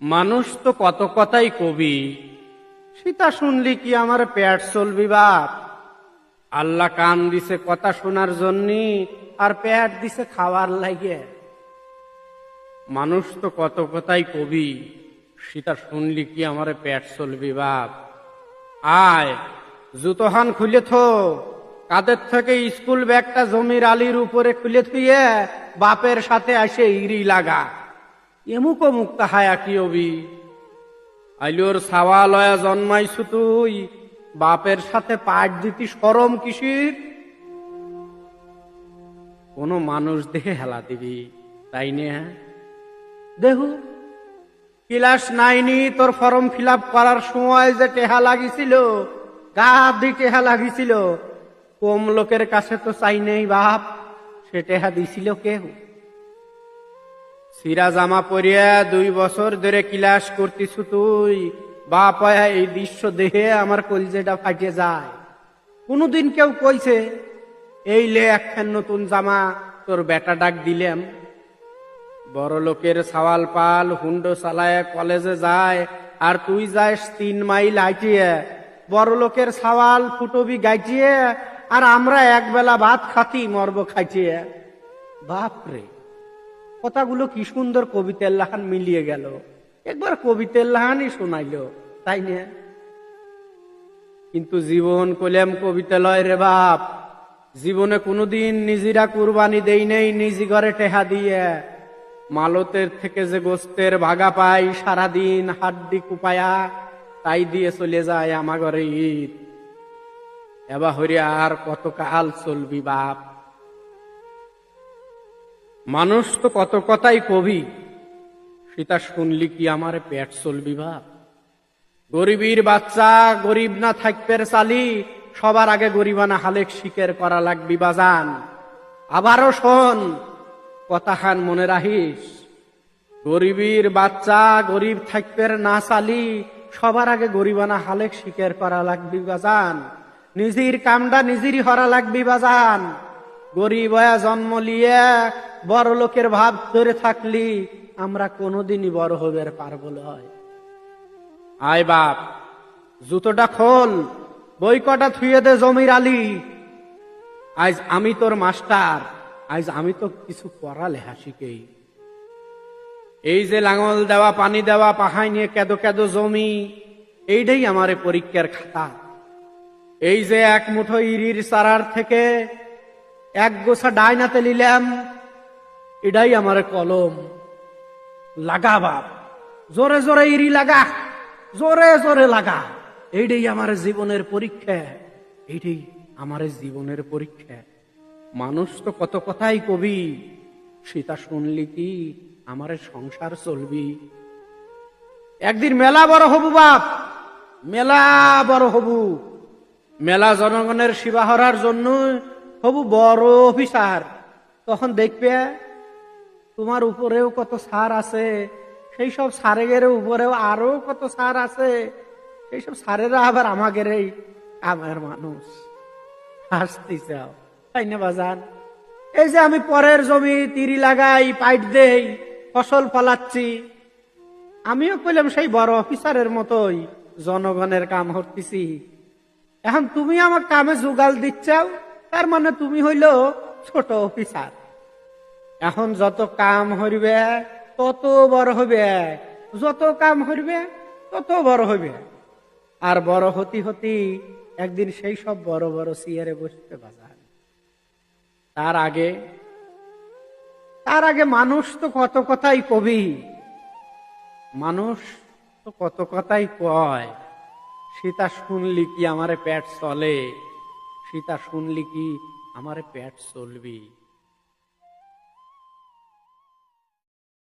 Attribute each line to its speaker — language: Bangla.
Speaker 1: মানুষ তো কত কথাই কবি, সীতা শুনলি কি আমার পেট চলবি বাপ। আল্লাহ কান দিছে কথা শোনার জন্য, আর পেট দিছে খাওয়ার লাগে। মানুষ তো কত কথাই কবি, সীতা শুনলি কি আমার পেট চলবি বাপ। আয় জুতোহান খুলে থো, কাদের থেকে স্কুল ব্যাগটা জমির আলির উপরে খুলে থুয়ে বাপের সাথে আসে ইরি লাগা। এমুক মুক্তা হায়া কি অবি, আইলোর ছাওয়া লয়া জন্মাইছু তুই, বাপের সাথে পাট দিতি সরম কিসির। কোন মানুষ দেখে হেলা দিবি তাই নে। দেহু ক্লাস 9 তোর ফর্ম ফিল আপ করার সময় যে টেহা লাগিছিল, গা দি টেহা লাগিছিল, কম লোকের কাছে তো চাই নেই বাপ, সে টেহা দিছিল কেউ। সিরা জামা পরিয়া 2 বছর ধরে ক্লাস করতিছু তুই, বাপ এই দৃশ্য দেখে আমার কলিজাটা ফাটিয়ে যায়। কোনদিন কেউ কইছে এই লে একখান নতুন জামা তোর বেটা ডাক দিলাম। বড় লোকের সাওয়াল পাল হুন্ডো চালায় কলেজে যায়, আর তুই যাস 3 মাইল হাইটিয়ে বড় লোকের সাওয়াল ফুটবি গাইটিয়ে, আর আমরা একবেলা ভাত খাতি মরব খাইটিয়ে। বাপরে, কথাগুলো কি সুন্দর কবিতার লাহান মিলিয়ে গেল, একবার কবিতার লাহানই শোনাইল তাই না। কিন্তু জীবন কইলাম কবিতা লয় রে বাপ। জীবনে কোনোদিন নিজেরা কুরবানি দেই নেই নিজি ঘরে টেহা দিয়ে। মালতের থেকে যে গোস্তের ভাগা পাই সারাদিন হাড্ডি কুপায়া, তাই দিয়ে চলে যায় আমা ঘরে ঈদ। এবার হরিয়া আর কত কাল চলবি বাপ। মানুষ তো কত কথাই কবি, সীতা শুনলি কি আমার পেট চলবি বাপ। গরিবীর বাচ্চা গরিব না থাকবের চালি, সবার আগে গরিবানা হালেক শিকের করা লাগবি বাজান। আবারও শোন কথাখান মনে রাখিস, গরিবীর বাচ্চা গরিব থাকবের না চালি, সবার আগে গরিবানা হালেক শিকের করা লাগবি বাজান। নিজের কামটা নিজেরই হরা লাগবি বাজান। গরিব হয়ে জন্ম লিয়ে বড় লোকের ভাব ধরে থাকলি, আমরা কোনোদিনই বড় হবে পারবো লয়। আয় বাপ জুতোটা খোল, বই কটা থুয়ে দে জমির আলি। আজ আমি তোর মাস্টার, আজ আমি তো কিছু পড়ালেখা শিখেই। এই যে লাঙল দেওয়া পানি দেওয়া পাহাই নিয়ে কেদো কেদো জমি, এইটাই আমার পরীক্ষার খাতা। এই যে এক মুঠো ইরির চারার থেকে 1 গোছা ডাইনাতে নিলাম, এটাই আমার কলম। লাগা বাপ, জোরে জোরে ইরি লাগা, জোরে জোরে লাগা। এইটাই আমার জীবনের পরীক্ষা, এইটাই আমার জীবনের পরীক্ষা। মানুষ তো কত কথাই কবি, সীতা শুনলি কি আমার সংসার চলবি। একদিন মেলা বড় হবু বাপ, মেলা বড় হবু। মেলা জনগণের সেবা হরার জন্য হবু বড় অফিসার। তখন দেখবে তোমার উপরেও কত সার আছে, সেই সব সারের উপরেও আরো কত সার আছে, সেই সব সারেরা আবার আমাদের এই আমার মানুষ। হাসতে চাও তাই না বাজান। এই যে আমি পরের জমি তিরি লাগাই, পাইট দেই, ফসল ফলাচ্ছি, আমিও কইলাম সেই বড় অফিসারের মতোই জনগণের কাম করতেছি। এখন তুমি আমার কামে জোগাল দিচ্ছাও, তার মানে তুমি হইল ছোট অফিসার। এখন যত কাম হইবে তত বড় হইবে, যত কাম হইবে তত বড় হইবে। আর বড় হতি হতি একদিন সেই সব বড় বড় চেয়ারে বসতে বাজান। তার আগে মানুষ তো কত কথাই কবি, মানুষ তো কত কথাই কয়। সীতা শুনলি কি আমারে পেট চলে, সীতা শুনলি কি আমারে পেট চলবি।